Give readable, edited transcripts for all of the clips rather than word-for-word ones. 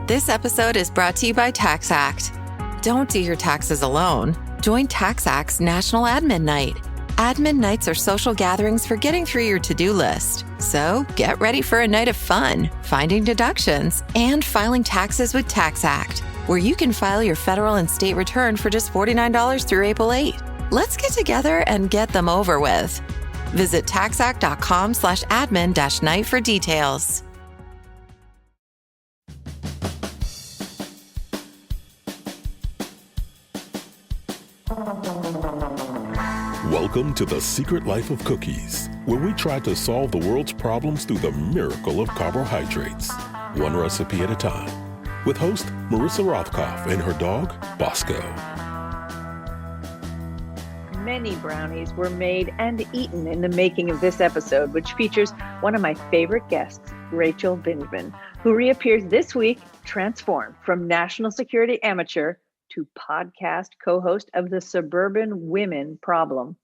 This episode is brought to you by TaxAct. Don't do your taxes alone. Join TaxAct's National Admin Night. Admin nights are social gatherings for getting through your to-do list. So get ready for a night of fun, finding deductions, and filing taxes with TaxAct, where you can file your federal and state return for just $49 through April 8. Let's get together and get them over with. Visit taxact.com/admin-night for details. Welcome to The Secret Life of Cookies, where we try to solve the world's problems through the miracle of carbohydrates, one recipe at a time, with host Marissa Rothkopf and her dog, Bosco. Many brownies were made and eaten in the making of this episode, which features one of my favorite guests, Rachel Vindman, who reappears this week, transformed from national security amateur to podcast co-host of the Suburban Women Problem.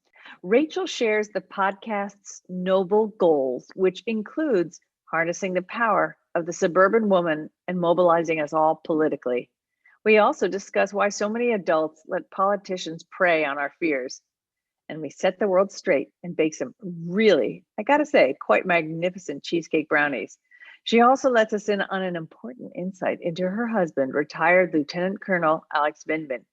Rachel shares the podcast's noble goals, which includes harnessing the power of the suburban woman and mobilizing us all politically. We also discuss why so many adults let politicians prey on our fears. And we set the world straight and bake some really, I gotta say, quite magnificent cheesecake brownies. She also lets us in on an important insight into her husband, retired Lieutenant Colonel Alex Vindman.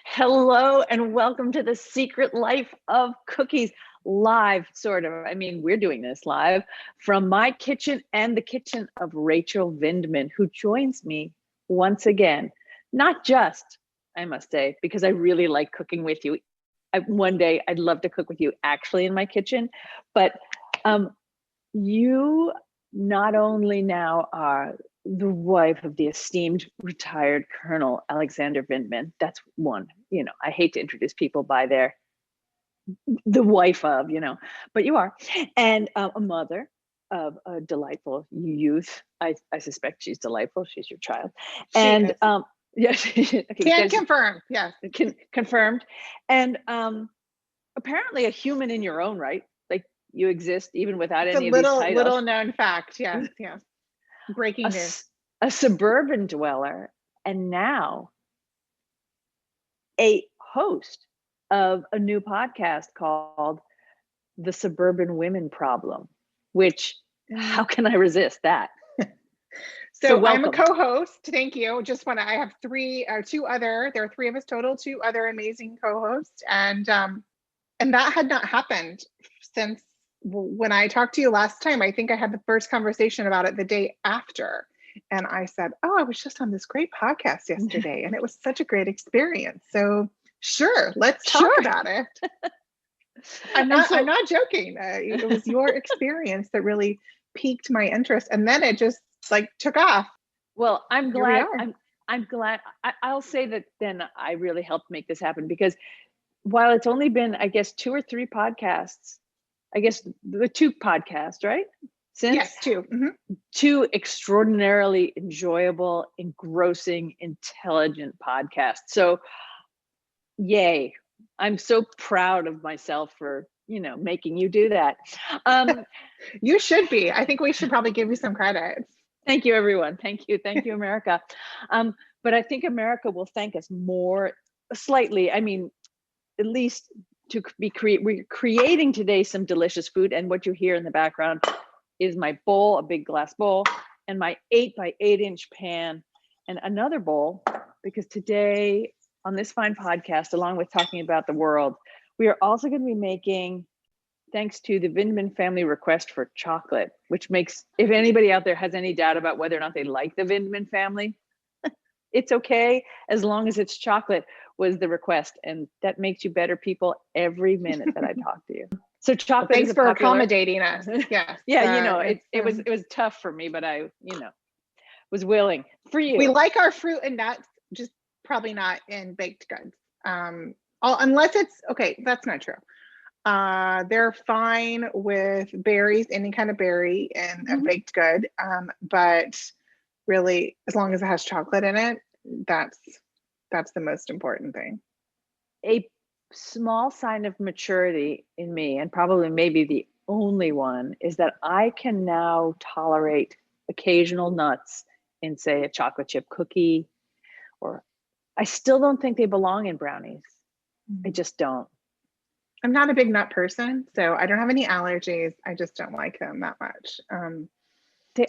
Hello and welcome to The Secret Life of Cookies, live, sort of. I mean, we're doing this live from my kitchen and the kitchen of Rachel Vindman, who joins me once again. Not just, I must say, because I really like cooking with you. One day I'd love to cook with you actually in my kitchen, but you not only now are the wife of the esteemed retired Colonel Alexander Vindman. That's one, I hate to introduce people by the wife of, but you are. And a mother of a delightful youth. I suspect she's delightful. She's your child. And yes. Okay, can confirm. Yes. Confirmed. And apparently a human in your own right. Like you exist even without any of these titles. Little known fact. Yes. Yes. Breaking news. A suburban dweller, and now a host of a new podcast called The Suburban Women Problem, which, how can I resist that? So I'm a co-host. Thank you. I have there are three of us total, two other amazing co-hosts. And that had not happened since when I talked to you last time. I think I had the first conversation about it the day after. And I said, I was just on this great podcast yesterday and it was such a great experience. So sure, let's talk about it. I'm not joking. It was your experience that really piqued my interest. And then it just took off. Well, I'm glad. I'm glad. I'll say that then I really helped make this happen, because while it's only been, I guess, 2 or 3 podcasts, I guess the 2 podcasts, right? Since? Yes, 2. Mm-hmm. 2 extraordinarily enjoyable, engrossing, intelligent podcasts. So yay. I'm so proud of myself for, making you do that. You should be. I think we should probably give you some credit. Thank you, everyone. Thank you, America. But I think America will thank us more slightly. I mean, at least to be we're creating today some delicious food. And what you hear in the background is my bowl, a big glass bowl, and my 8 by 8 inch pan, and another bowl, because today on this fine podcast, along with talking about the world, we are also going to be making, thanks to the Vindman family request for chocolate, which makes, if anybody out there has any doubt about whether or not they like the Vindman family, it's okay, as long as it's chocolate was the request. And that makes you better people every minute that I talk to you. So chocolate. Well, thanks for accommodating us. Yes. Yeah, it was tough for me, but I, was willing for you. We like our fruit and nuts, just probably not in baked goods. Unless it's, okay, that's not true. They're fine with berries, any kind of berry in a baked good. But really, as long as it has chocolate in it, that's the most important thing. A small sign of maturity in me, and probably maybe the only one, is that I can now tolerate occasional nuts in, say, a chocolate chip cookie, or I still don't think they belong in brownies. I just don't. I'm not a big nut person, so I don't have any allergies. I just don't like them that much.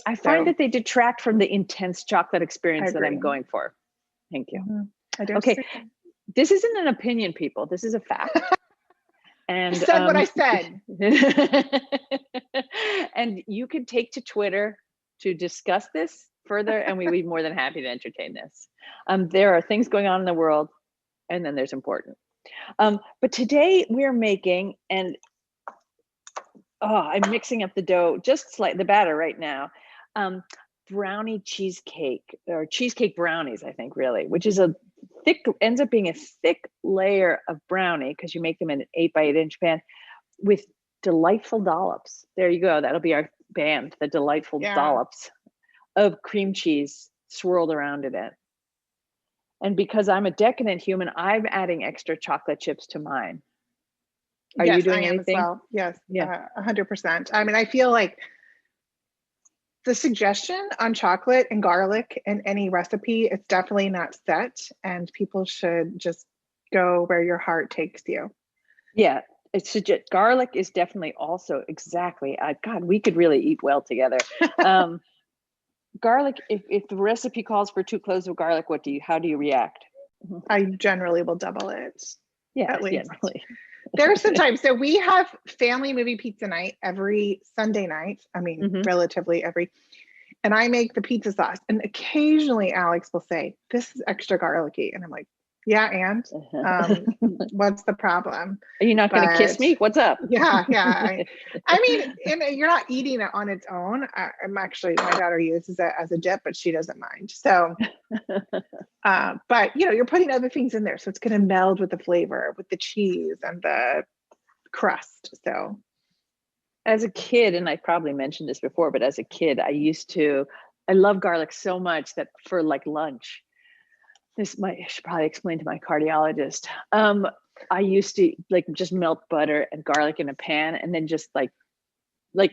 I find that they detract from the intense chocolate experience that I'm going for. Thank you. I don't okay. This isn't an opinion, people. This is a fact. And I said what I said. And you can take to Twitter to discuss this further, and we'd be more than happy to entertain this. There are things going on in the world, and then there's important. But today we're making, and I'm mixing up the dough, just like the batter right now. Brownie cheesecake, or cheesecake brownies, I think, really, which is ends up being a thick layer of brownie, because you make them in an 8x8 inch pan with delightful dollops. There you go. That'll be our band, the delightful dollops of cream cheese swirled around in it. And because I'm a decadent human, I'm adding extra chocolate chips to mine. Are you doing anything? As well. Yes, 100%. I mean, I feel like the suggestion on chocolate and garlic in any recipe, it's definitely not set, and people should just go where your heart takes you. Yeah, garlic is definitely also exactly. God, we could really eat well together. Garlic, if the recipe calls for 2 cloves of garlic, how do you react? I generally will double it. Yeah, at least. Generally. There are some times. So we have family movie pizza night every Sunday night. I mean, relatively every. And I make the pizza sauce. And occasionally Alex will say, "This is extra garlicky." And I'm like, "Yeah, and what's the problem? Are you not going to kiss me? What's up?" Yeah. I mean, you're not eating it on its own. I'm actually, my daughter uses it as a dip, but she doesn't mind. So, but you're putting other things in there, so it's going to meld with the flavor, with the cheese and the crust. So, as a kid, and I probably mentioned this before, but as a kid, I love garlic so much that for like lunch, I should probably explain to my cardiologist. I used to just melt butter and garlic in a pan, and then just like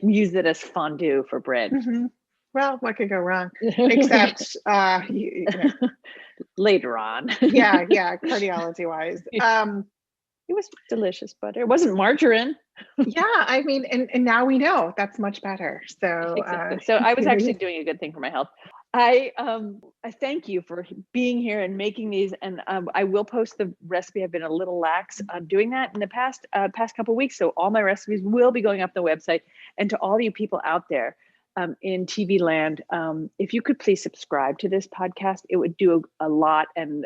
use it as fondue for bread. Well, what could go wrong? Except later on. yeah, cardiology wise. It was delicious butter. It wasn't margarine. Yeah, I mean, and now we know that's much better. So, exactly. So I was actually doing a good thing for my health. I thank you for being here and making these, and I will post the recipe. I've been a little lax on doing that in the past couple of weeks, so all my recipes will be going up the website. And to all you people out there in TV land, if you could please subscribe to this podcast, it would do a lot, and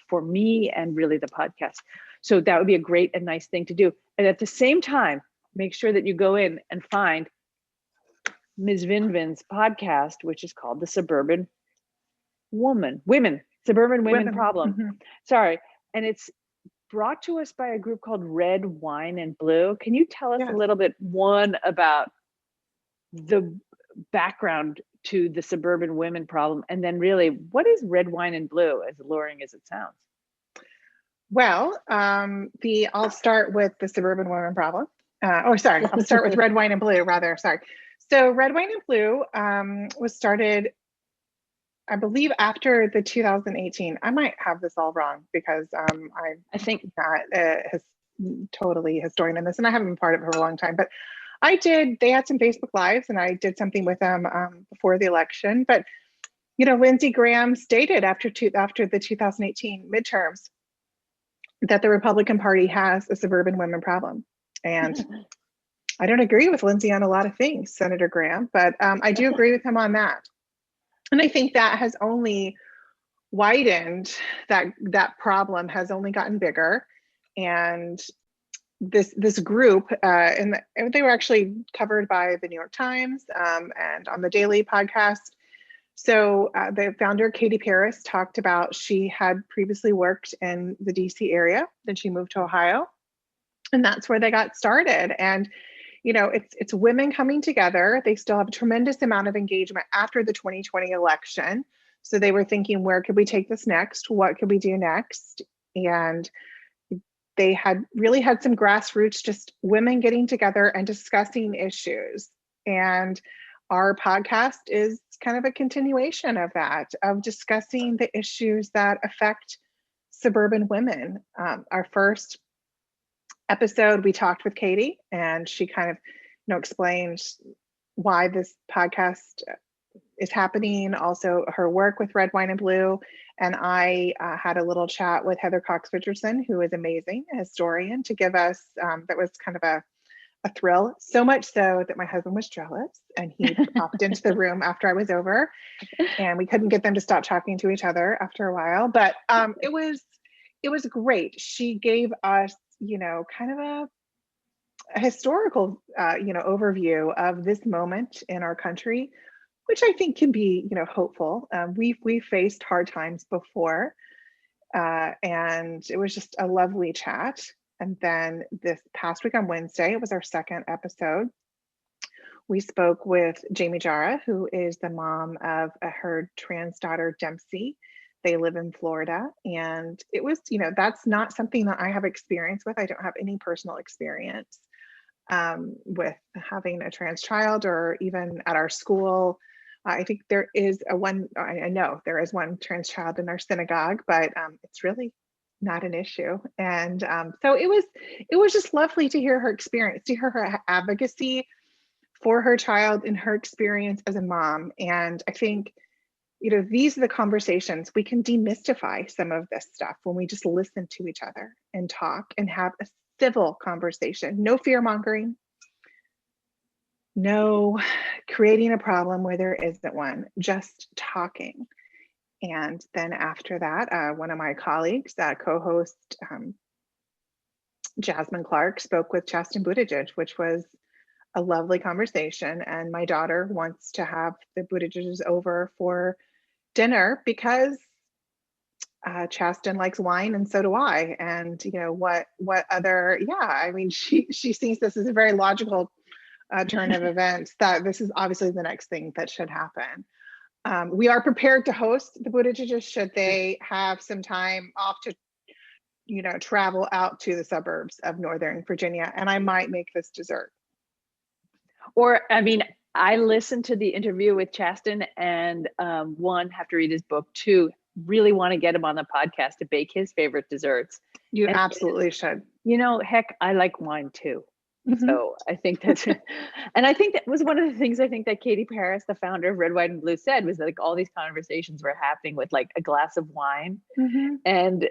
for me and really the podcast. So that would be a great and nice thing to do. And at the same time, make sure that you go in and find Ms. Vindman's podcast, which is called the Suburban Women Problem. Sorry. And it's brought to us by a group called Red Wine and Blue. Can you tell us a little bit, one, about the background to the Suburban Women Problem, and then really, what is Red Wine and Blue, as alluring as it sounds? Well, I'll start with the Suburban Women Problem. I'll start with Red Wine and Blue, rather. Sorry. So Red Wine and Blue was started, I believe, after the 2018. I might have this all wrong, because I think not totally historian in this, and I haven't been part of it for a long time. But they had some Facebook Lives, and I did something with them before the election. But Lindsey Graham stated after the 2018 midterms that the Republican Party has a suburban women problem. And I don't agree with Lindsey on a lot of things, Senator Graham, but I do agree with him on that. And I think that has only widened, that problem has only gotten bigger. And this group, and they were actually covered by the New York Times and on the Daily podcast. So the founder, Katie Paris, talked about she had previously worked in the DC area, then she moved to Ohio, and that's where they got started. And it's women coming together. They still have a tremendous amount of engagement after the 2020 election. So they were thinking, where could we take this next? What could we do next? And they had some grassroots, just women getting together and discussing issues. And our podcast is kind of a continuation of that, of discussing the issues that affect suburban women. Our first episode, we talked with Katie, and she kind of, explained why this podcast is happening, also her work with Red, Wine, and Blue. And I had a little chat with Heather Cox Richardson, who is amazing, a historian, to give us, that was kind of a thrill, so much so that my husband was jealous and he popped into the room after I was over, and we couldn't get them to stop talking to each other after a while. But it was great. She gave us, kind of a historical, overview of this moment in our country, which I think can be, hopeful. We've faced hard times before, and it was just a lovely chat. And then this past week on Wednesday, it was our second episode. We spoke with Jamie Jara, who is the mom of her trans daughter, Dempsey. They live in Florida. And it was, that's not something that I have experience with. I don't have any personal experience with having a trans child, or even at our school. I think there is I know there is one trans child in our synagogue, but it's really not an issue. And so it was just lovely to hear her experience, to hear her advocacy for her child and her experience as a mom. And I think, these are the conversations. We can demystify some of this stuff when we just listen to each other and talk and have a civil conversation. No fear mongering, no creating a problem where there isn't one, just talking. And then after that, one of my colleagues, co-host Jasmine Clark, spoke with Chasten Buttigieg, which was a lovely conversation. And my daughter wants to have the Buttigiegs over for dinner because Chasten likes wine, and so do I. And what other? Yeah, I mean, she sees this as a very logical turn of events, that this is obviously the next thing that should happen. We are prepared to host the Buttigiegs should they have some time off to, travel out to the suburbs of Northern Virginia, and I might make this dessert. Or, I mean, I listened to the interview with Chasten, and one, have to read his book. Two, really want to get him on the podcast to bake his favorite desserts. You absolutely should. Heck, I like wine too. Mm-hmm. So I think that's, and I think that was one of the things I think that Katie Paris, the founder of Red, White, and Blue, said, was that like all these conversations were happening with like a glass of wine. Mm-hmm. And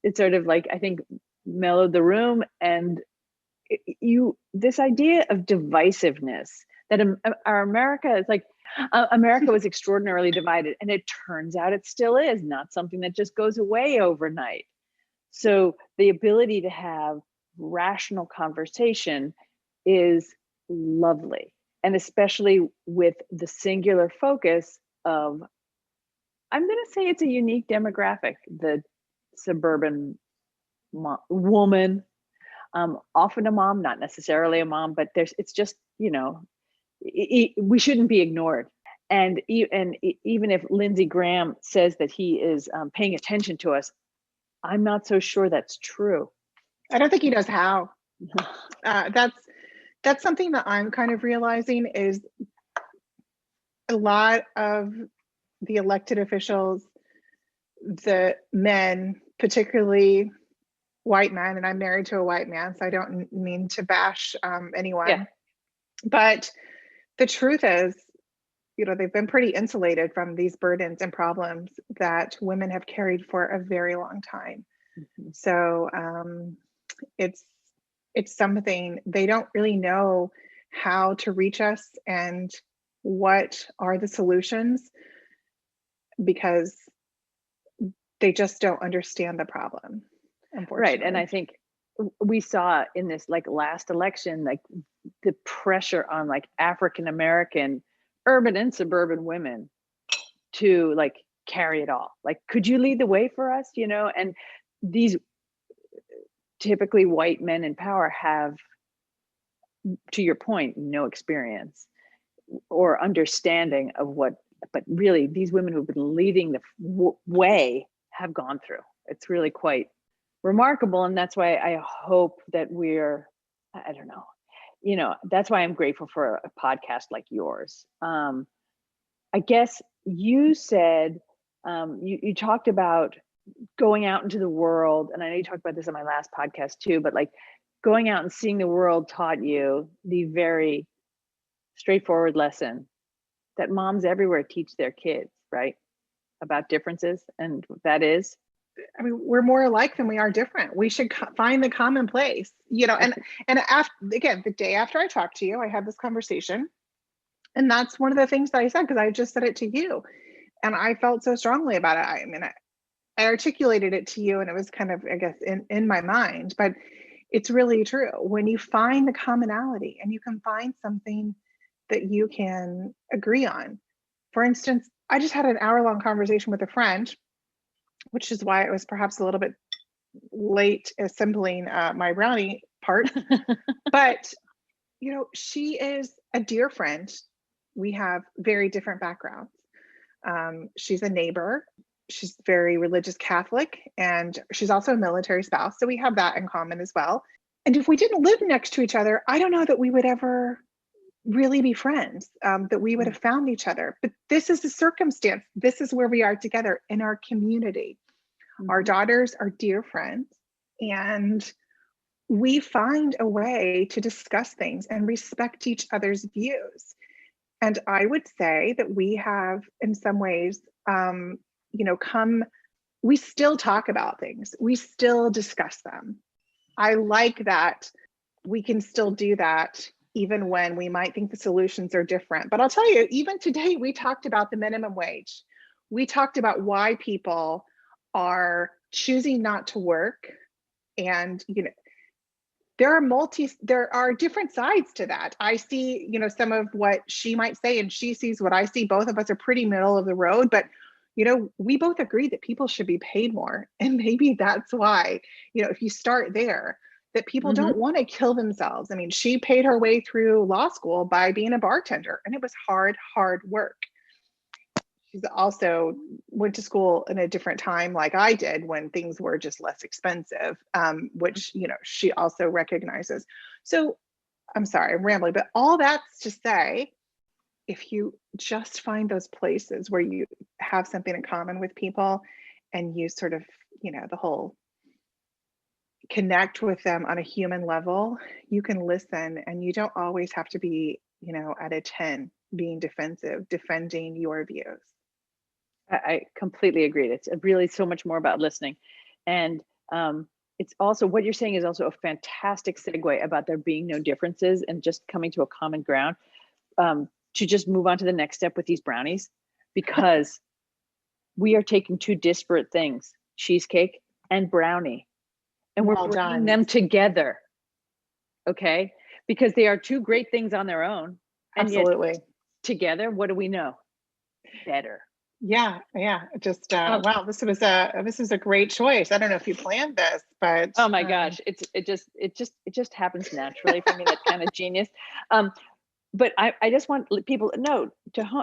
it sort of like, I think, mellowed the room. And this idea of divisiveness, that our America is like, America was extraordinarily divided, and it turns out it still is not something that just goes away overnight. So the ability to have rational conversation is lovely, and especially with the singular focus of, I'm going to say it's a unique demographic, the suburban woman, often a mom, not necessarily a mom, but it's just, we shouldn't be ignored. And even if Lindsey Graham says that he is paying attention to us, I'm not so sure that's true. I don't think he knows how. That's something that I'm kind of realizing, is a lot of the elected officials, the men, particularly white men, and I'm married to a white man, so I don't mean to bash anyone. Yeah. But the truth is, they've been pretty insulated from these burdens and problems that women have carried for a very long time. Mm-hmm. So it's something, they don't really know how to reach us and what are the solutions, because they just don't understand the problem, unfortunately. Right. And I think we saw in this like last election, like the pressure on like African-American urban and suburban women to like carry it all. Like, could you lead the way for us? And these typically white men in power have, to your point, no experience or understanding of what, but really these women who've been leading the way have gone through. It's really quite remarkable. And that's why I hope that I don't know, that's why I'm grateful for a podcast like yours. I guess you said, you talked about going out into the world, and I know you talked about this on my last podcast too, but like going out and seeing the world taught you the very straightforward lesson that moms everywhere teach their kids, right? About differences. And that is, I mean, we're more alike than we are different. We should find the common place, and after, again, the day after I talked to you, I had this conversation, and that's one of the things that I said, because I just said it to you and I felt so strongly about it. I mean, I articulated it to you and it was kind of, I guess, in my mind, but it's really true. When you find the commonality and you can find something that you can agree on. For instance, I just had an hour-long conversation with a friend, which is why it was perhaps a little bit late assembling my brownie part. But, she is a dear friend. We have very different backgrounds. She's a neighbor. She's very religious Catholic, and she's also a military spouse. So we have that in common as well. And if we didn't live next to each other, I don't know that we would ever really be friends, that we would have found each other. But this is the circumstance. This is where we are together in our community. Our daughters are dear friends, and we find a way to discuss things and respect each other's views. And I would say that we have, in some ways, we still talk about things. We still discuss them. I like that we can still do that even when we might think the solutions are different. But I'll tell you, even today, we talked about the minimum wage. We talked about why people are choosing not to work. And, there are different sides to that. I see, some of what she might say, and she sees what I see. Both of us are pretty middle of the road, but we both agree that people should be paid more. And maybe that's why, if you start there, that people don't want to kill themselves. I mean, she paid her way through law school by being a bartender, and it was hard work. She's also went to school in a different time like I did, when things were just less expensive, which, she also recognizes. So I'm sorry, I'm rambling, but all that's to say, if you just find those places where you have something in common with people and you sort of, the whole connect with them on a human level, you can listen, and you don't always have to be, at a 10 being defensive, defending your views. I completely agree. It's really so much more about listening. And it's also, what you're saying is also a fantastic segue about there being no differences and just coming to a common ground, to just move on to the next step with these brownies, because we are taking two disparate things, cheesecake and brownie, and we're bringing them together. Okay. Because they are two great things on their own. Absolutely. Yet, together, what do we know? Better. Yeah. Just wow, this was a great choice. I don't know if you planned this, but oh my gosh, it just happens naturally for me. That kind of genius. But I just want people to know,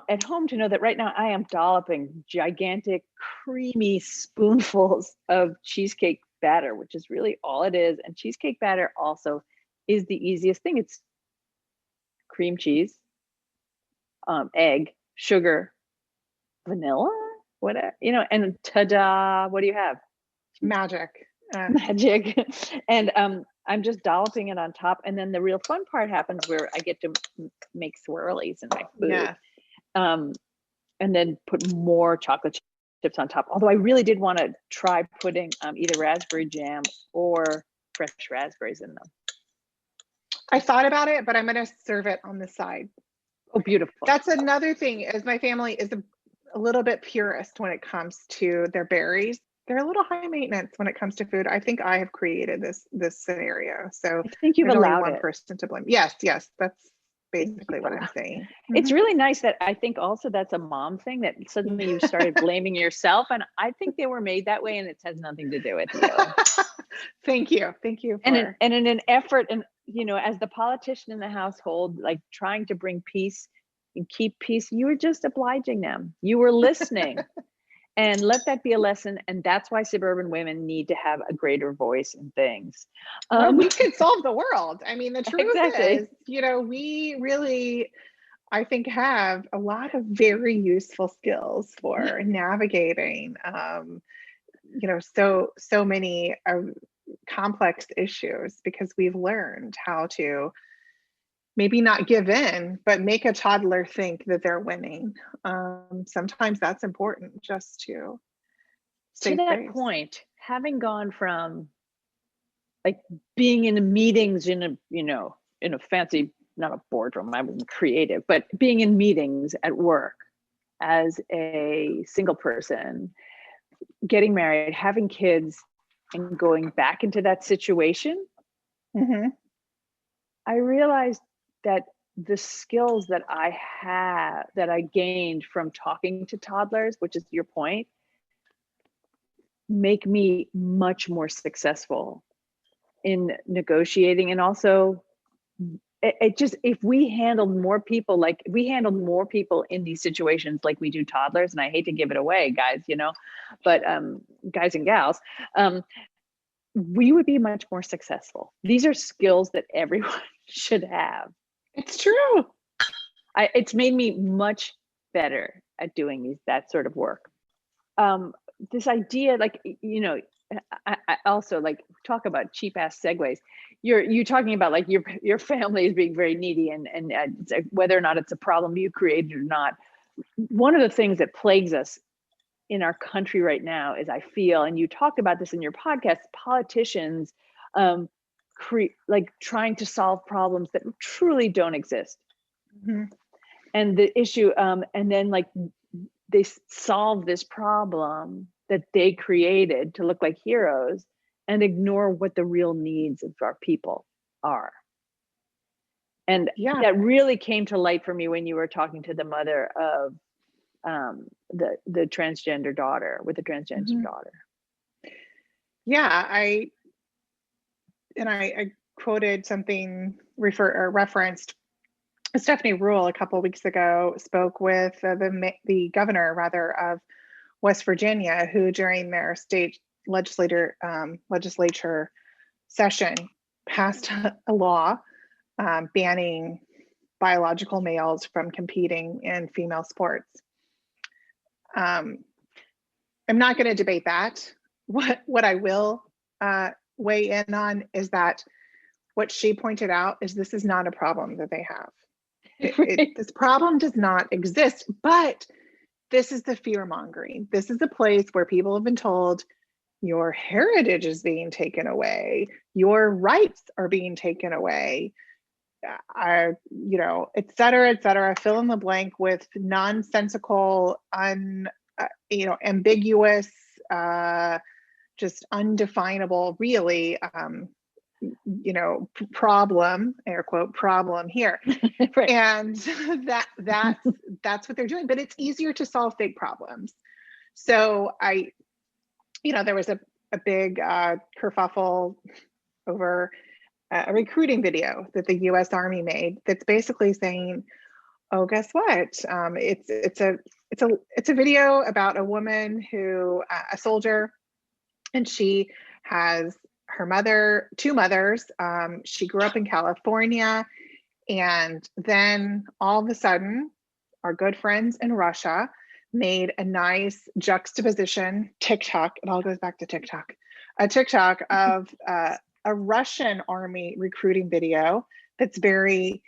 at home, to know that right now I am dolloping gigantic, creamy spoonfuls of cheesecake batter, which is really all it is. And cheesecake batter also is the easiest thing. It's cream cheese, egg, sugar, vanilla, whatever, and ta-da, what do you have? Magic. Magic. And I'm just dolloping it on top, and then the real fun part happens where I get to make swirlies in my food. Yes. And then put more chocolate chips on top, although I really did want to try putting either raspberry jam or fresh raspberries in them. I thought about it, but I'm going to serve it on the side. Oh, beautiful. That's another thing, is my family is a little bit purist when it comes to their berries. They're a little high maintenance when it comes to food. I think I have created this scenario. So I think you've allowed one person to blame. Yes, that's basically what I'm saying. It's really nice that I think also that's a mom thing, that suddenly you started blaming yourself, and I think they were made that way, and it has nothing to do with you. Thank you. And in an effort, and as the politician in the household, like trying to bring peace and keep peace, you were just obliging them. You were listening. And let that be a lesson. And that's why suburban women need to have a greater voice in things. We could solve the world. I mean, the truth exactly. is, we really, I think, have a lot of very useful skills for navigating, so many complex issues, because we've learned how to maybe not give in, but make a toddler think that they're winning. Sometimes that's important, just to save that face. point, having gone from like being in meetings in a fancy, not a boardroom, I wasn't creative, but being in meetings at work as a single person, getting married, having kids, and going back into that situation, I realized that the skills that I gained from talking to toddlers, which is your point, make me much more successful in negotiating. And also if we handled more people in these situations like we do toddlers, and I hate to give it away, guys, but guys and gals, we would be much more successful. These are skills that everyone should have. It's true. It's made me much better at doing that sort of work. This idea, I also talk about cheap ass segues. You're talking about like your family is being very needy, and whether or not it's a problem you created or not. One of the things that plagues us in our country right now is, I feel, and you talked about this in your podcast, politicians trying to solve problems that truly don't exist. And the issue, and then they solve this problem that they created to look like heroes and ignore what the real needs of our people are. And that really came to light for me when you were talking to the mother of the transgender daughter with the transgender daughter. Yeah, I quoted something referenced Stephanie Ruhle a couple of weeks ago spoke with the governor of West Virginia, who during their state legislature session passed a law banning biological males from competing in female sports. I'm not going to debate that. What I will weigh in on is that what she pointed out is this is not a problem that they have. This problem does not exist, but this is the fear mongering. This is a place where people have been told your heritage is being taken away, your rights are being taken away, et cetera, fill in the blank with nonsensical, ambiguous, just undefinable, really, problem, air quote, problem here. Right. And that's what they're doing, but it's easier to solve big problems. So there was a big kerfuffle over a recruiting video that the U.S. Army made that's basically saying, oh, guess what? It's a video about a woman who, a soldier, and she has two mothers. She grew up in California, and then all of a sudden, our good friends in Russia made a nice juxtaposition, TikTok, it all goes back to TikTok, a TikTok of a Russian army recruiting video that's very,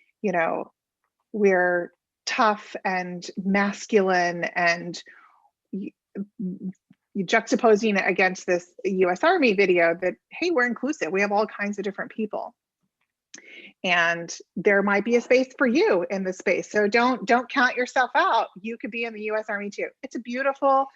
we're tough and masculine, and you juxtaposing it against this US Army video that, hey, we're inclusive. We have all kinds of different people. And there might be a space for you in this space. So don't count yourself out. You could be in the US Army too. It's a beautiful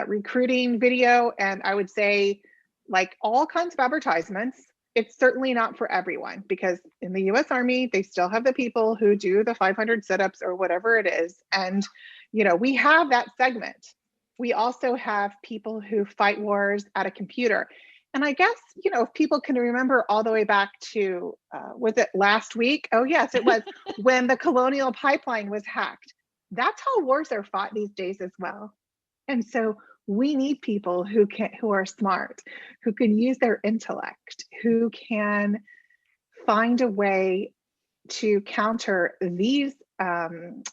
recruiting video. And I would say, like all kinds of advertisements, it's certainly not for everyone, because in the US Army, they still have the people who do the 500 sit-ups or whatever it is. And, we have that segment. We also have people who fight wars at a computer. And I guess, if people can remember all the way back to, was it last week? Oh, yes, it was when the Colonial Pipeline was hacked. That's how wars are fought these days as well. And so we need people who are smart, who can use their intellect, who can find a way to counter these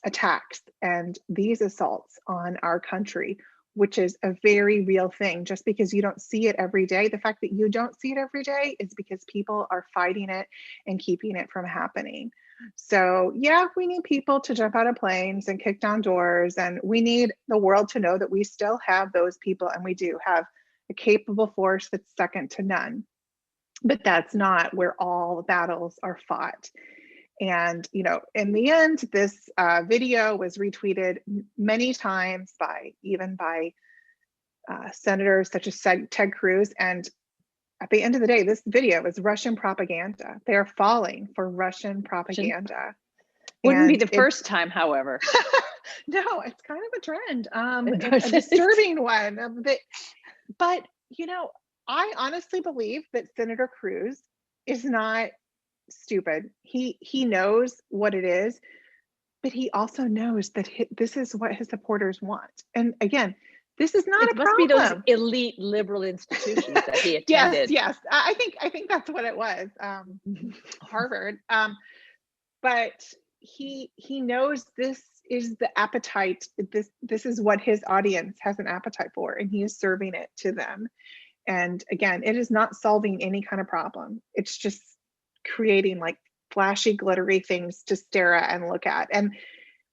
attacks and these assaults on our country, which is a very real thing. Just because you don't see it every day, the fact that you don't see it every day is because people are fighting it and keeping it from happening. So yeah, we need people to jump out of planes and kick down doors, and we need the world to know that we still have those people, and we do have a capable force that's second to none. But that's not where all battles are fought. And, you know, in the end, this video was retweeted many times by senators such as Ted Cruz. And at the end of the day, this video is Russian propaganda. They are falling for Russian propaganda. Wouldn't be the first time, however. No, it's kind of a trend, a disturbing one. But, you know, I honestly believe that Senator Cruz is not stupid. He knows what it is, but he also knows that this is what his supporters want. And again, this is not a problem. It must be those elite liberal institutions that he attended. Yes. I think that's what it was. Harvard. But he knows this is the appetite. This is what his audience has an appetite for, and he is serving it to them. And again, it is not solving any kind of problem. It's just creating like flashy, glittery things to stare at and look at. And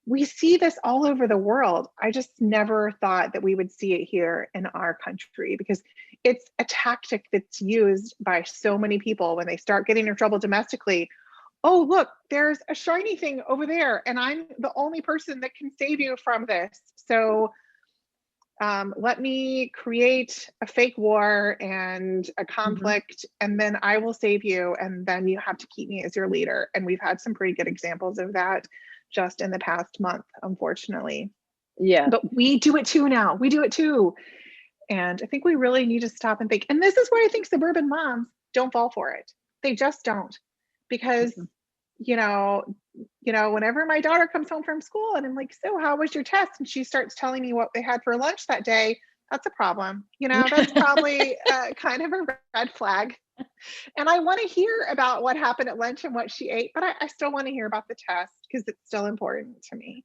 we see this all over the world. I just never thought that we would see it here in our country, because it's a tactic that's used by so many people when they start getting in trouble domestically. Oh, look, there's a shiny thing over there, and I'm the only person that can save you from this. So let me create a fake war and a conflict, and then I will save you, and then you have to keep me as your leader. And we've had some pretty good examples of that just in the past month, unfortunately. Yeah. But we do it too now. We do it too. And I think we really need to stop and think. And this is where I think suburban moms don't fall for it. They just don't. Because you know, whenever my daughter comes home from school and I'm like, so how was your test? And she starts telling me what they had for lunch that day. That's a problem. You know, that's probably kind of a red flag. And I want to hear about what happened at lunch and what she ate, but I still want to hear about the test because it's still important to me.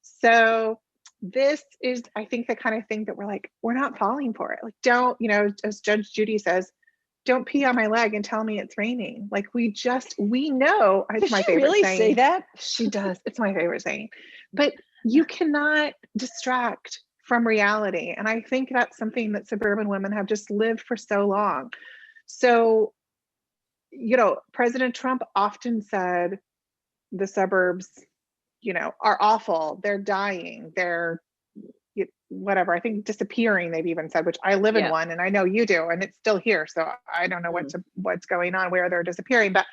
So this is, I think, the kind of thing that we're not falling for it. Like, don't, you know, as Judge Judy says, don't pee on my leg and tell me it's raining. Like, we know. It's my favorite really saying. Say that? She does. It's my favorite saying. But you cannot distract from reality. And I think that's something that suburban women have just lived for so long. So, you know, President Trump often said the suburbs, you know, are awful. They're dying. They're whatever, I think disappearing, they've even said, which I live in one, and I know you do, and it's still here. So I don't know what's going on, where they're disappearing, but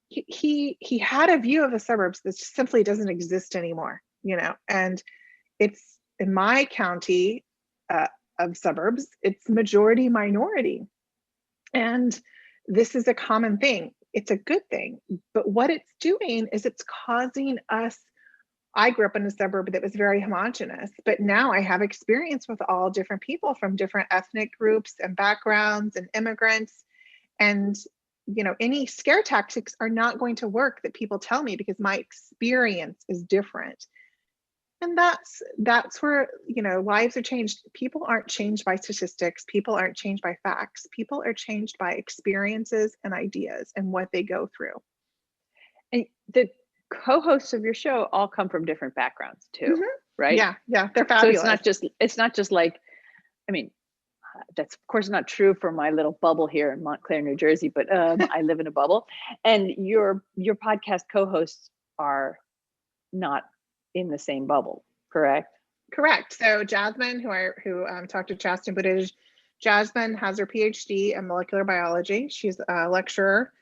he had a view of the suburbs that simply doesn't exist anymore, you know. And it's in my county of suburbs, it's majority minority. And this is a common thing. It's a good thing. But what it's doing is it's causing us, I grew up in a suburb that was very homogenous, but now I have experience with all different people from different ethnic groups and backgrounds and immigrants. And, you know, any scare tactics are not going to work that people tell me, because my experience is different. And that's where, you know, lives are changed. People aren't changed by statistics. People aren't changed by facts. People are changed by experiences and ideas and what they go through. And the co-hosts of your show all come from different backgrounds too, right? Yeah, they're fabulous. So it's not just like, I mean, that's of course not true for my little bubble here in Montclair, New Jersey, but I live in a bubble, and your podcast co-hosts are not in the same bubble, correct? Correct. So Jasmine, who talked to Chasten Buttigieg, Jasmine has her PhD in molecular biology. She's a lecturer.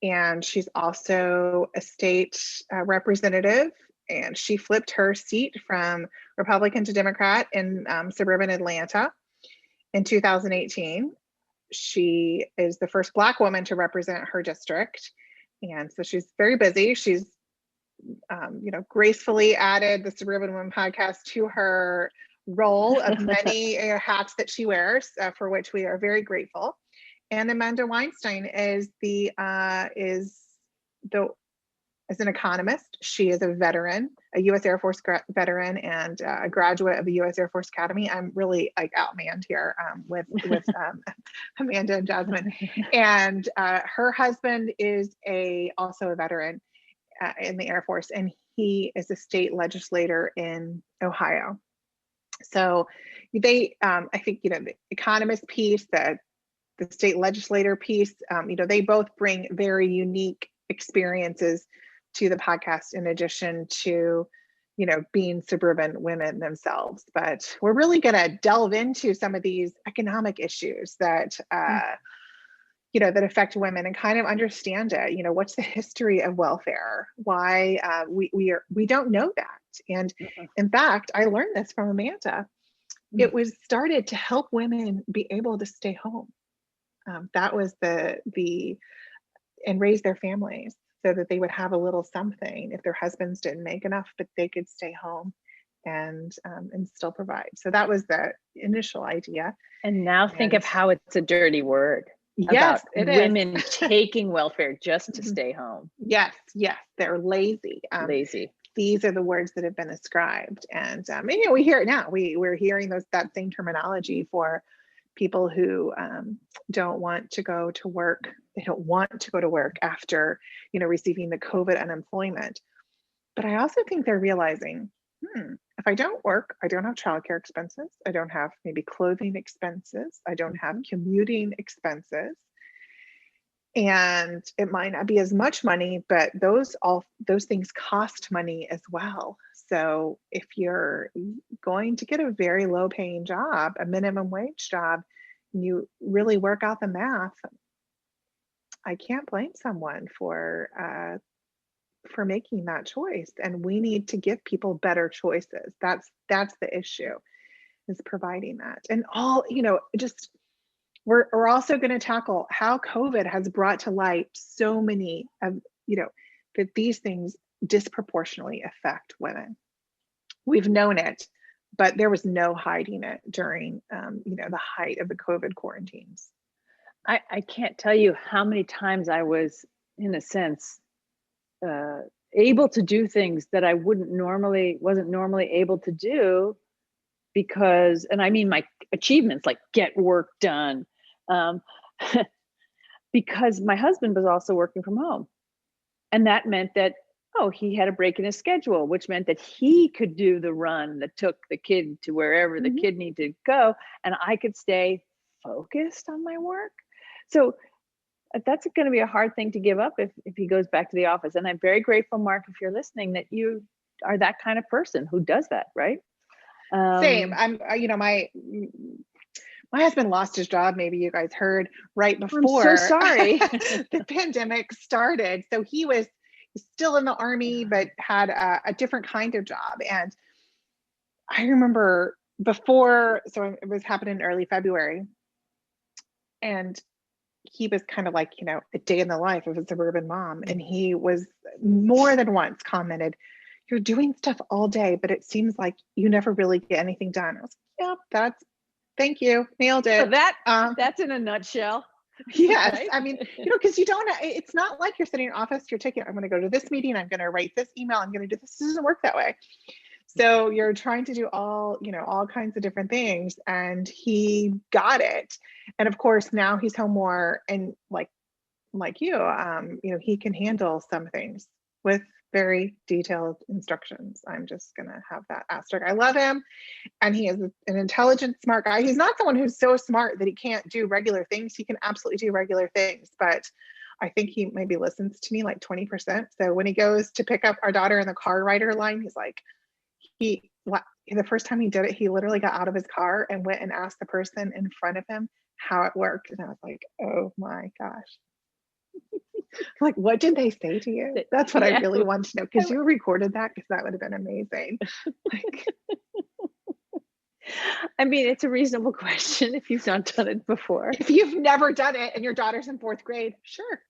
And she's also a state representative, and she flipped her seat from Republican to Democrat in suburban Atlanta in 2018. She is the first Black woman to represent her district. And so she's very busy. She's gracefully added the Suburban Women podcast to her role of many hats that she wears, for which we are very grateful. And Amanda Weinstein is an economist. She is a veteran, a U.S. Air Force veteran, and a graduate of the U.S. Air Force Academy. I'm really like outmanned here with Amanda and Jasmine. And her husband is also a veteran in the Air Force, and he is a state legislator in Ohio. So they, I think, the economist piece, the state legislator piece, they both bring very unique experiences to the podcast, in addition to, being suburban women themselves. But we're really going to delve into some of these economic issues that, that affect women, and kind of understand it. What's the history of welfare? Why we don't know that. And in fact, I learned this from Amanda. It was started to help women be able to stay home. That was and raise their families, so that they would have a little something if their husbands didn't make enough, but they could stay home and still provide. So that was the initial idea. And now think of how it's a dirty word. Yes, about women taking welfare just to stay home. Yes, they're lazy. Lazy. These are the words that have been ascribed, and we hear it now. We're hearing that same terminology for people who don't want to go to work. They don't want to go to work after, receiving the COVID unemployment. But I also think they're realizing, if I don't work, I don't have childcare expenses. I don't have maybe clothing expenses. I don't have commuting expenses. And it might not be as much money, but those things cost money as well. So if you're going to get a very low paying job, a minimum wage job, and you really work out the math, I can't blame someone for making that choice. And we need to give people better choices. That's the issue, is providing that. And we're also going to tackle how COVID has brought to light so many of, that these things disproportionately affect women. We've known it, but there was no hiding it during, the height of the COVID quarantines. I can't tell you how many times I was, in a sense, able to do things that I wasn't normally able to do, because, and I mean my achievements, like get work done, because my husband was also working from home. And that meant that, he had a break in his schedule, which meant that he could do the run that took the kid to wherever the kid needed to go, and I could stay focused on my work. So that's going to be a hard thing to give up if he goes back to the office. And I'm very grateful, Mark, if you're listening, that you are that kind of person who does that, right? Same. I'm, my husband lost his job. Maybe you guys heard, right before I'm so sorry. the pandemic started. So he was still in the Army, but had a different kind of job. And I remember so it was happening in early February, and he was kind of like, a day in the life of a suburban mom. And he was more than once commented, "You're doing stuff all day, but it seems like you never really get anything done." I was like, "Yeah, thank you. Nailed it." So that's in a nutshell. Yes. Right? I mean, because it's not like you're sitting in office, you're taking, I'm going to go to this meeting, I'm going to write this email, I'm going to do this. This doesn't work that way. So you're trying to do all kinds of different things, and he got it. And of course, now he's home more, and like you, he can handle some things with very detailed instructions. I'm just going to have that asterisk. I love him, and he is an intelligent, smart guy. He's not someone who's so smart that he can't do regular things. He can absolutely do regular things, but I think he maybe listens to me like 20%. So when he goes to pick up our daughter in the car rider line, he's like, the first time he did it, he literally got out of his car and went and asked the person in front of him how it worked. And I was like, oh my gosh. Like, what did they say to you? That's what I really want to know, because you recorded that, because that would have been amazing. I mean, it's a reasonable question if you've not done it before. If you've never done it and your daughter's in 4th grade, sure.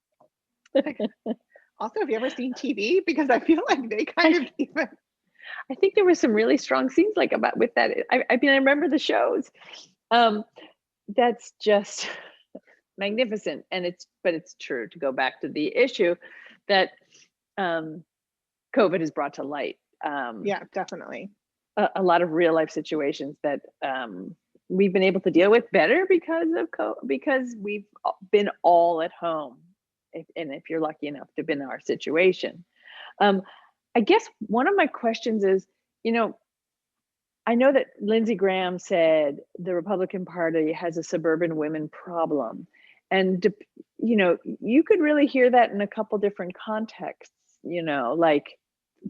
Also, have you ever seen TV? Because I feel like they kind of even. I think there were some really strong scenes like about with that. I mean, I remember the shows. That's just magnificent, and it's true to go back to the issue that COVID has brought to light. Yeah, definitely. A lot of real life situations that we've been able to deal with better because we've been all at home. If you're lucky enough to have been in our situation. I guess one of my questions is, I know that Lindsey Graham said the Republican Party has a suburban women problem. And, you could really hear that in a couple different contexts, like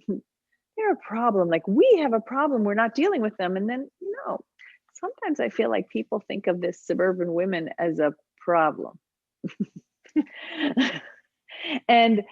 they're a problem, like we have a problem, we're not dealing with them. And then, sometimes I feel like people think of this suburban women as a problem. And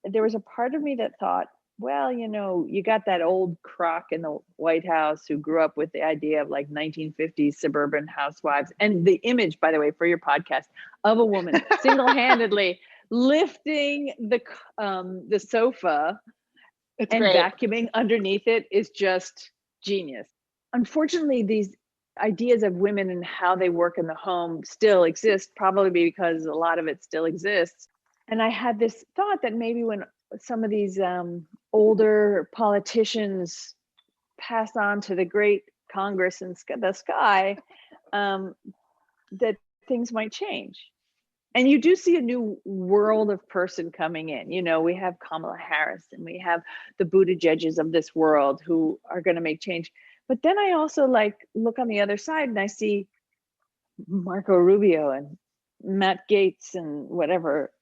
there was a part of me that thought, well, you got that old crock in the White House who grew up with the idea of like 1950s suburban housewives, and the image, by the way, for your podcast, of a woman single-handedly lifting the sofa and great. Vacuuming underneath it is just genius. Unfortunately, these ideas of women and how they work in the home still exist, probably because a lot of it still exists. And I had this thought that maybe when some of these older politicians pass on to the great Congress and the sky, that things might change. And you do see a new world of person coming in. We have Kamala Harris and we have the Buttigieg's of this world who are going to make change. But then I also look on the other side and I see Marco Rubio and Matt Gaetz and whatever,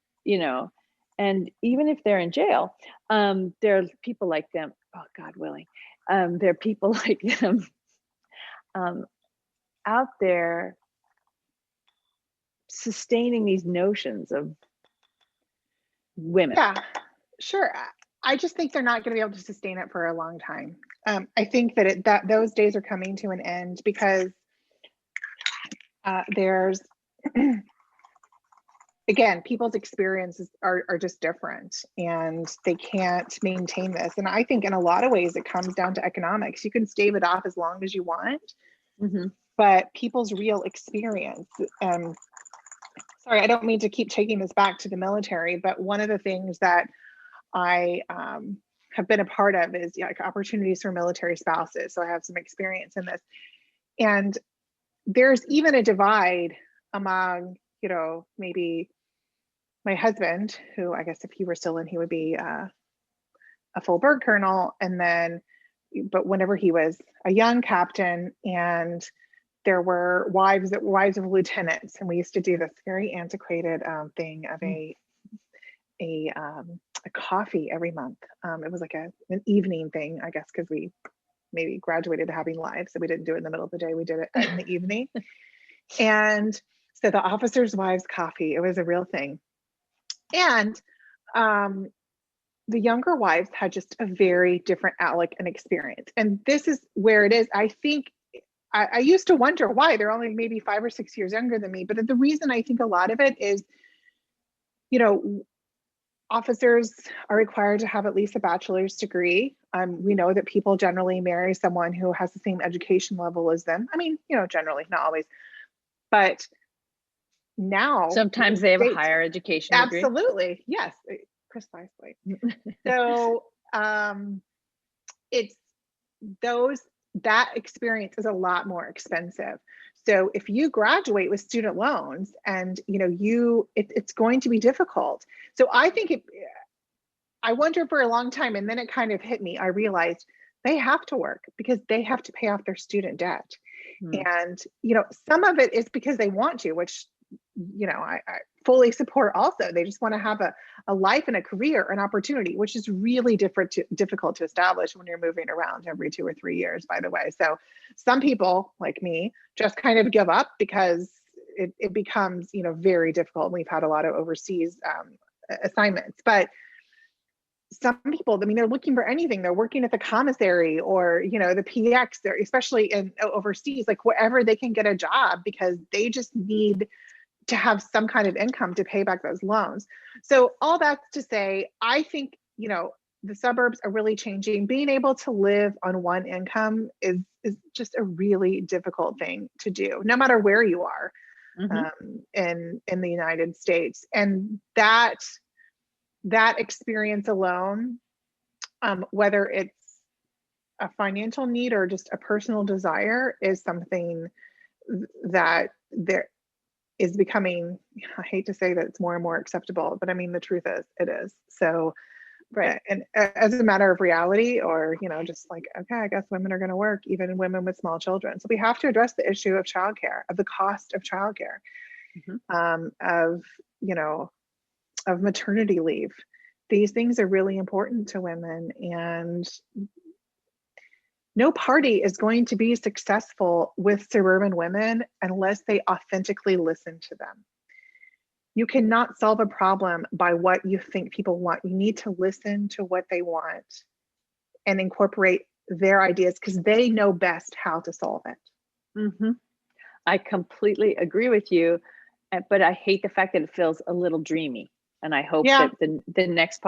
and even if they're in jail, there are people like them. Oh, God willing. There are people like them out there sustaining these notions of women. Yeah, sure. I just think they're not going to be able to sustain it for a long time. I think that those days are coming to an end because there's again, people's experiences are just different and they can't maintain this. And I think in a lot of ways, it comes down to economics. You can stave it off as long as you want, but people's real experience. Sorry, I don't mean to keep taking this back to the military, but one of the things that I have been a part of is opportunities for military spouses. So I have some experience in this. And there's even a divide among, maybe my husband, who I guess if he were still in, he would be a full bird colonel. And then, but whenever he was a young captain, and there were wives of lieutenants, and we used to do this very antiquated thing of a coffee every month. It was like an evening thing, I guess, because we maybe graduated to having lives, so we didn't do it in the middle of the day. We did it in the evening. And so the officers' wives' coffee, it was a real thing. And the younger wives had just a very different outlook and experience. And this is where it is. I think I used to wonder why they're only maybe 5 or 6 years younger than me. But the reason I think a lot of it is, officers are required to have at least a bachelor's degree. We know that people generally marry someone who has the same education level as them. I mean, generally, not always. But now sometimes they have a higher education degree. Absolutely. Yes, precisely. So it's that experience is a lot more expensive. So if you graduate with student loans and it's going to be difficult. So I think I wonder for a long time, and then it kind of hit me. I realized they have to work because they have to pay off their student debt. And some of it is because they want to, which I fully support. Also, they just want to have a life and a career, an opportunity, which is really difficult to establish when you're moving around every 2 or 3 years, by the way. So some people like me just kind of give up because it becomes very difficult. And we've had a lot of overseas assignments, but some people, they're looking for anything. They're working at the commissary or the PX, especially in overseas, like wherever they can get a job, because they just need to have some kind of income to pay back those loans. So all that's to say, I think, you know, the suburbs are really changing. Being able to live on one income is just a really difficult thing to do, no matter where you are in the United States. And that experience alone, whether it's a financial need or just a personal desire, is something that there is becoming, I hate to say that it's more and more acceptable, but I mean, the truth is, it is. So, right. And as a matter of reality, or, you know, just like, okay, I guess women are going to work, even women with small children. So we have to address the issue of childcare, of the cost of childcare, of, you know, of maternity leave. These things are really important to women, and no party is going to be successful with suburban women unless they authentically listen to them. You cannot solve a problem by what you think people want. You need to listen to what they want and incorporate their ideas, because they know best how to solve it. I completely agree with you, but I hate the fact that it feels a little dreamy. And I hope that the next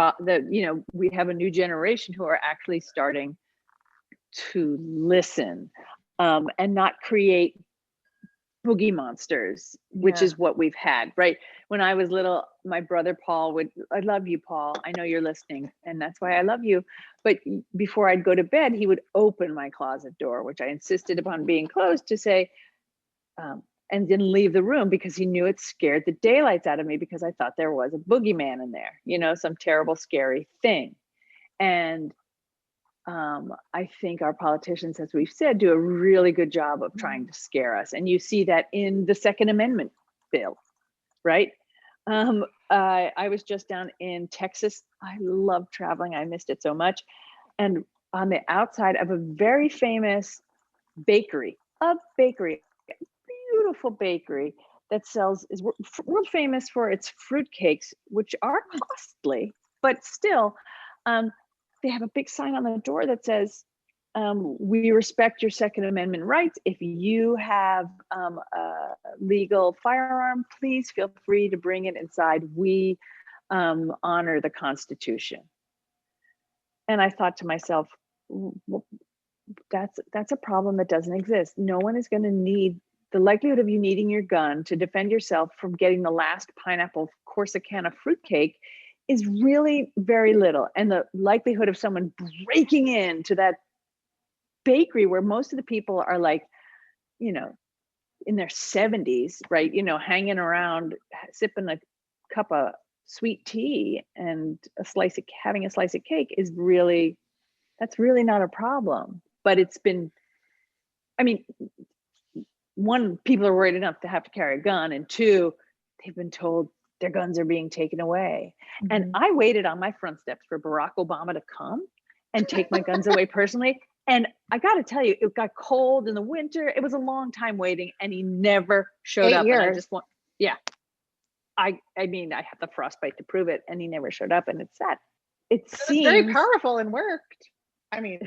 you know, we have a new generation who are actually starting to listen, and not create boogie monsters, which is what we've had, right? When I was little, my brother Paul would, I love you, Paul, I know you're listening, and that's why I love you. But before I'd go to bed, he would open my closet door, which I insisted upon being closed, to say, and didn't leave the room, because he knew it scared the daylights out of me, because I thought there was a boogeyman in there, you know, some terrible, scary thing. And I think our politicians, as we've said, do a really good job of trying to scare us. And you see that in the Second Amendment bill, right? I was just down in Texas. I love traveling. I missed it so much. And on the outside of a very famous bakery, beautiful bakery that is world famous for its fruitcakes, which are costly, but still, they have a big sign on the door that says, we respect your Second Amendment rights. If you have a legal firearm, please feel free to bring it inside. We honor the Constitution. And I thought to myself, well, that's a problem that doesn't exist. No one is going to need, the likelihood of you needing your gun to defend yourself from getting the last pineapple Corsicana fruitcake is really very little. And the likelihood of someone breaking into that bakery, where most of the people are like, you know, in their 70s, right? You know, hanging around, sipping a cup of sweet tea and having a slice of cake, that's really not a problem. But it's been, I mean, one, people are worried enough to have to carry a gun, and two, they've been told their guns are being taken away. And I waited on my front steps for Barack Obama to come and take my guns away personally. And I got to tell you, it got cold in the winter. It was a long time waiting, and he never showed up. 8 years. And I just want, I mean, I have the frostbite to prove it, and he never showed up. And it's sad. It seems very powerful and worked. I mean,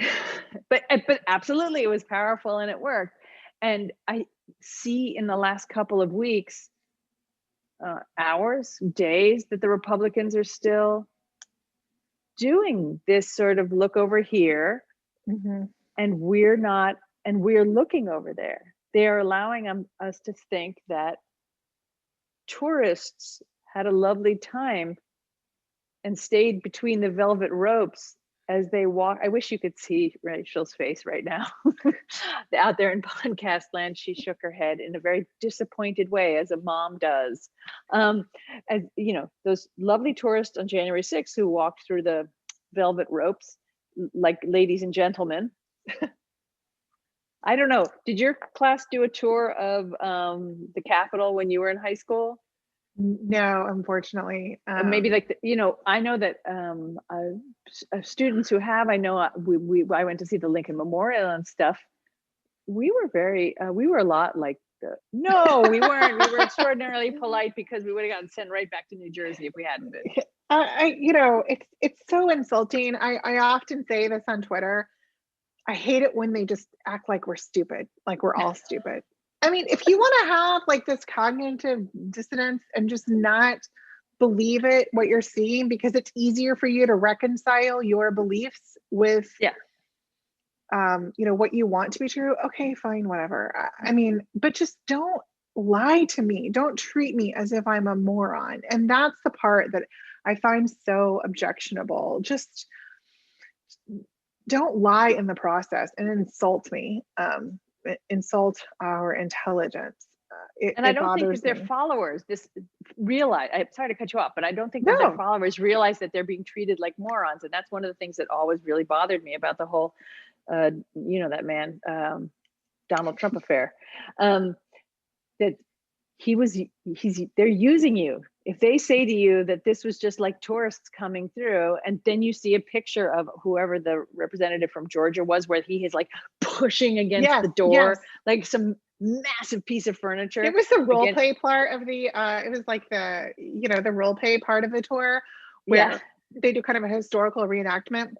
but absolutely, it was powerful and it worked. And I see in the last couple of weeks, hours, days, that the Republicans are still doing this sort of look over here, and we're not, and we're looking over there. They are allowing us to think that tourists had a lovely time and stayed between the velvet ropes as they walk. I wish you could see Rachel's face right now. Out there in podcast land, she shook her head in a very disappointed way, as a mom does. As you know, those lovely tourists on January 6th who walked through the velvet ropes like ladies and gentlemen. I don't know. Did your class do a tour of the Capitol when you were in high school? No, unfortunately. Maybe like, you know, I know that students who have, I know I went to see the Lincoln Memorial and stuff. We were a lot like no, we weren't. We were extraordinarily polite, because we would have gotten sent right back to New Jersey if we hadn't been. You know, it's so insulting. I often say this on Twitter. I hate it when they just act like we're stupid, like we're all stupid. I mean, if you want to have like this cognitive dissonance and just not believe it, what you're seeing, because it's easier for you to reconcile your beliefs with, what you want to be true. Okay, fine, whatever. I mean, but just don't lie to me. Don't treat me as if I'm a moron. And that's the part that I find so objectionable. Just don't lie in the process and insult me, insult our intelligence. And I don't think that their followers realize, I'm sorry to cut you off, but I don't think that their followers realize that they're being treated like morons. And that's one of the things that always really bothered me about the whole, that man, Donald Trump affair, that they're using you. If they say to you that this was just like tourists coming through, and then you see a picture of whoever the representative from Georgia was, where he is like pushing against the door, like some massive piece of furniture. It was the role play part of the, it was like the, the role play part of the tour where they do kind of a historical reenactment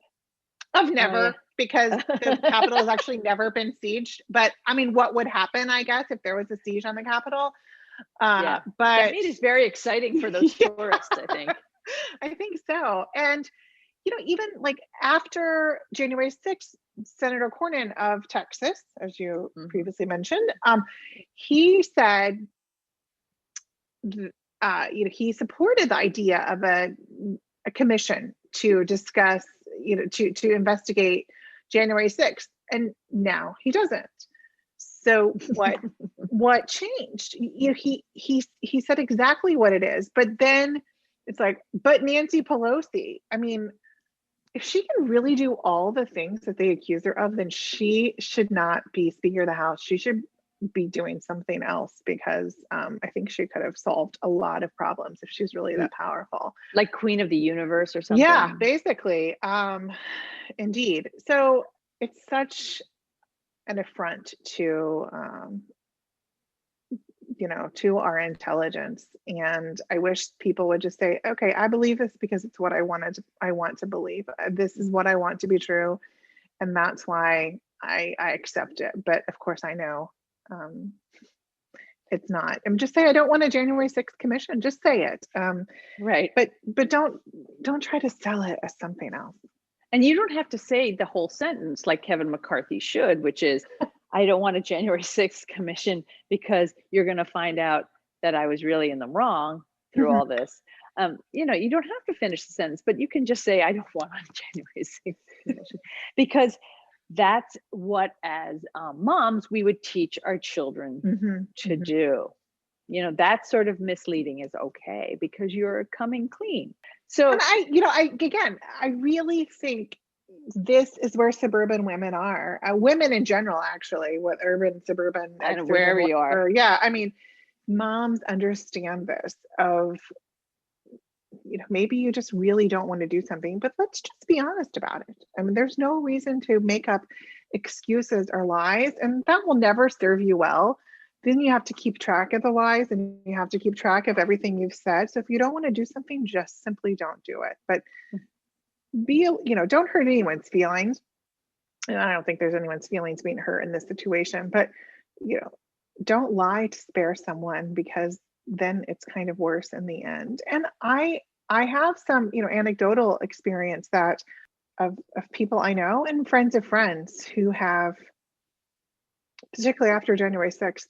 of never, because the Capitol has actually never been sieged. But I mean, what would happen, I guess, if there was a siege on the Capitol? But that made it very exciting for those tourists, I think so. And even like after January 6th, Senator Cornyn of Texas, as you previously mentioned, he said he supported the idea of a commission to discuss, to investigate January 6th, and now he doesn't. So what changed? He said exactly what it is, but then it's like, but Nancy Pelosi, I mean, if she can really do all the things that they accuse her of, then she should not be Speaker of the House. She should be doing something else, because I think she could have solved a lot of problems if she's really that powerful. Like Queen of the Universe or something. Yeah, basically. Indeed. So it's such an affront to to our intelligence, and I wish people would just say, okay, I believe this because it's what I want to believe. This is what I want to be true, and that's why I accept it. But of course I know it's not. And just say I don't want a January 6th commission. Just say it. Right. But don't try to sell it as something else. And you don't have to say the whole sentence like Kevin McCarthy should, which is, I don't want a January 6th commission because you're going to find out that I was really in the wrong through all this. You don't have to finish the sentence, but you can just say, I don't want a January 6th commission, because that's what, as moms, we would teach our children to do. That sort of misleading is okay because you're coming clean. So, and I really think this is where suburban women are. Women in general, actually, with urban, suburban, and wherever you are. Yeah, I mean, moms understand this. Of maybe you just really don't want to do something, but let's just be honest about it. I mean, there's no reason to make up excuses or lies, and that will never serve you well. Then you have to keep track of the lies, and you have to keep track of everything you've said. So if you don't want to do something, just simply don't do it. But don't hurt anyone's feelings. And I don't think there's anyone's feelings being hurt in this situation, but don't lie to spare someone, because then it's kind of worse in the end. And I have some, anecdotal experience that of people I know and friends of friends who have, particularly after January 6th,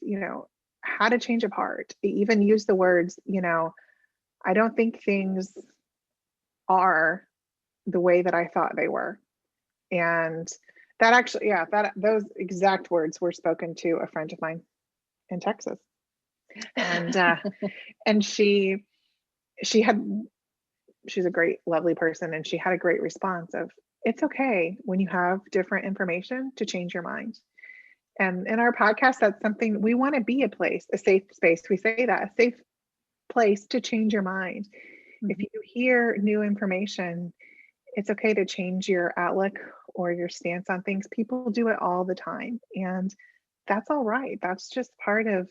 had a change of heart. They even use the words, I don't think things are the way that I thought they were. And that actually, those exact words were spoken to a friend of mine in Texas. And and she's a great, lovely person, and she had a great response of, it's okay when you have different information to change your mind. And in our podcast, that's something we want to be, a safe space. We say that, a safe place to change your mind. If you hear new information, it's okay to change your outlook or your stance on things. People do it all the time, and that's all right. That's just part of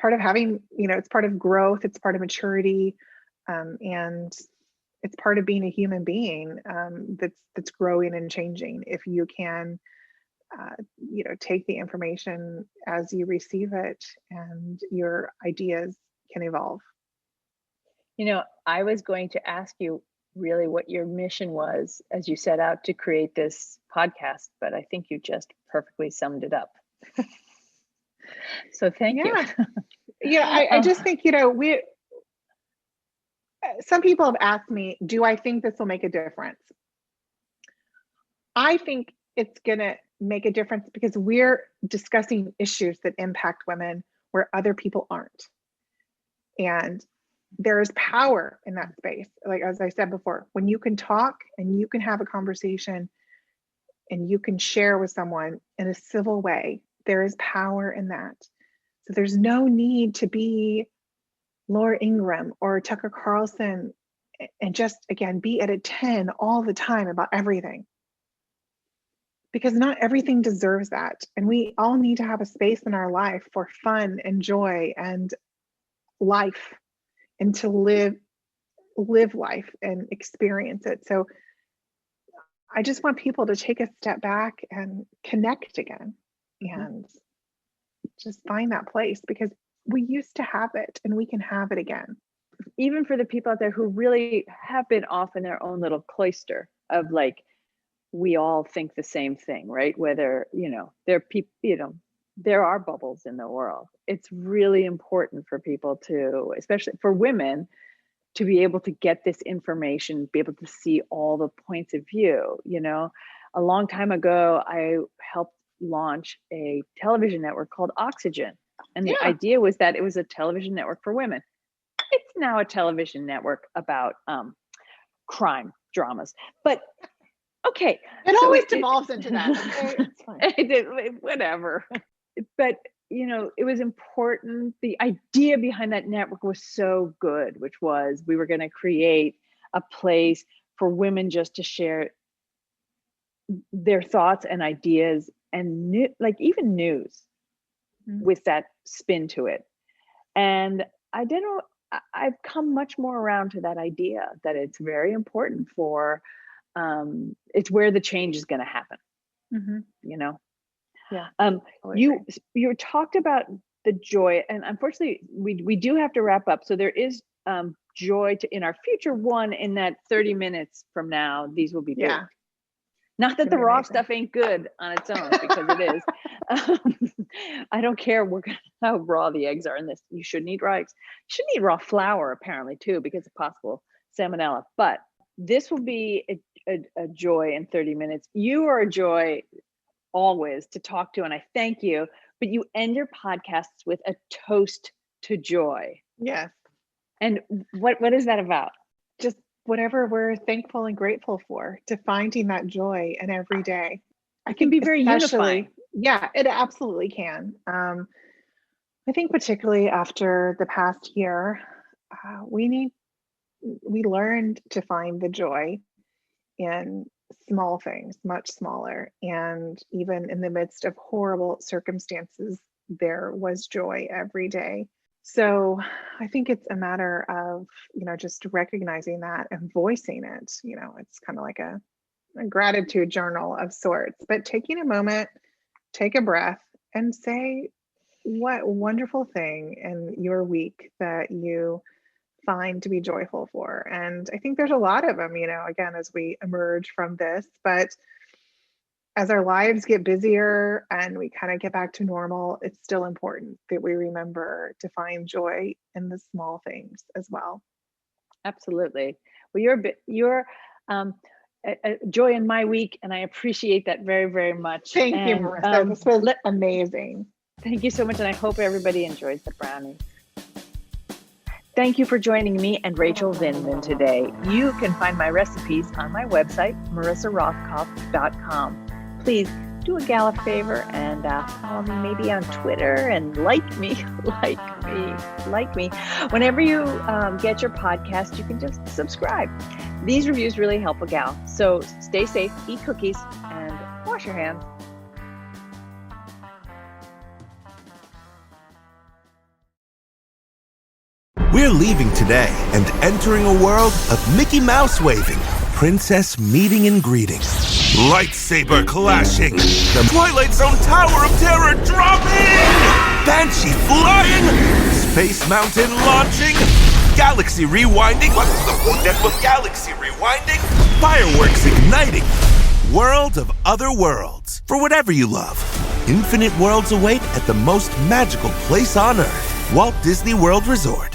having, it's part of growth, it's part of maturity, and it's part of being a human being that's growing and changing. If you can take the information as you receive it, and your ideas can evolve. I was going to ask you really what your mission was as you set out to create this podcast, but I think you just perfectly summed it up. So thank you. I just think, some people have asked me, do I think this will make a difference? I think it's going to make a difference because we're discussing issues that impact women where other people aren't. And there is power in that space. Like, as I said before, when you can talk and you can have a conversation and you can share with someone in a civil way, there is power in that. So there's no need to be Laura Ingraham or Tucker Carlson and just, again, be at a 10 all the time about everything. Because not everything deserves that. And we all need to have a space in our life for fun and joy and life, and to live life and experience it. So I just want people to take a step back and connect again and just find that place, because we used to have it and we can have it again. Even for the people out there who really have been off in their own little cloister of like, we all think the same thing, right? Whether, there are people, there are bubbles in the world. It's really important for people to, especially for women, to be able to get this information, be able to see all the points of view. A long time ago, I helped launch a television network called Oxygen. And the idea was that it was a television network for women. It's now a television network about crime dramas. But okay. It always devolves into that. Okay? It's fine. Whatever. But, it was important. The idea behind that network was so good, which was we were going to create a place for women just to share their thoughts and ideas and even news with that spin to it. And I've come much more around to that idea that it's very important for, it's where the change is going to happen. Yeah. You talked about the joy, and unfortunately we do have to wrap up. So there is joy in our future one, in that 30 minutes from now, these will be big. Yeah. Not that the raw stuff ain't good on its own, because it is. I don't care how raw the eggs are in this. You shouldn't eat raw eggs. You shouldn't eat raw flour, apparently, too, because of possible salmonella. But this will be a joy in 30 minutes. You are a joy always to talk to, and I thank you. But you end your podcasts with a toast to joy. Yes. And what is that about? Just whatever we're thankful and grateful for, to finding that joy in every day. It can be very unifying. Yeah, it absolutely can. I think particularly after the past year, we learned to find the joy in small things, much smaller. And even in the midst of horrible circumstances, there was joy every day. So I think it's a matter of, just recognizing that and voicing it. It's kind of like a gratitude journal of sorts, but taking a moment, take a breath, and say what wonderful thing in your week that you find to be joyful for. And I think there's a lot of them, again, as we emerge from this, but as our lives get busier and we kind of get back to normal, it's still important that we remember to find joy in the small things as well. Absolutely. Well, you're a joy in my week, and I appreciate that very, very much. Thank you, Marissa. This was amazing. Thank you so much, and I hope everybody enjoys the brownies. Thank you for joining me and Rachel Vindman today. You can find my recipes on my website, marissarothkopf.com. Please do a gal a favor and follow me maybe on Twitter and like me. Whenever you get your podcast, you can just subscribe. These reviews really help a gal. So stay safe, eat cookies, and wash your hands. We're leaving today and entering a world of Mickey Mouse waving, princess meeting and greeting, Lightsaber clashing. The Twilight Zone Tower of Terror dropping. Banshee flying. Space Mountain launching. Galaxy rewinding. What's the point of galaxy rewinding? Fireworks igniting. World of other worlds. For whatever you love. Infinite worlds await at the most magical place on Earth. Walt Disney World Resort.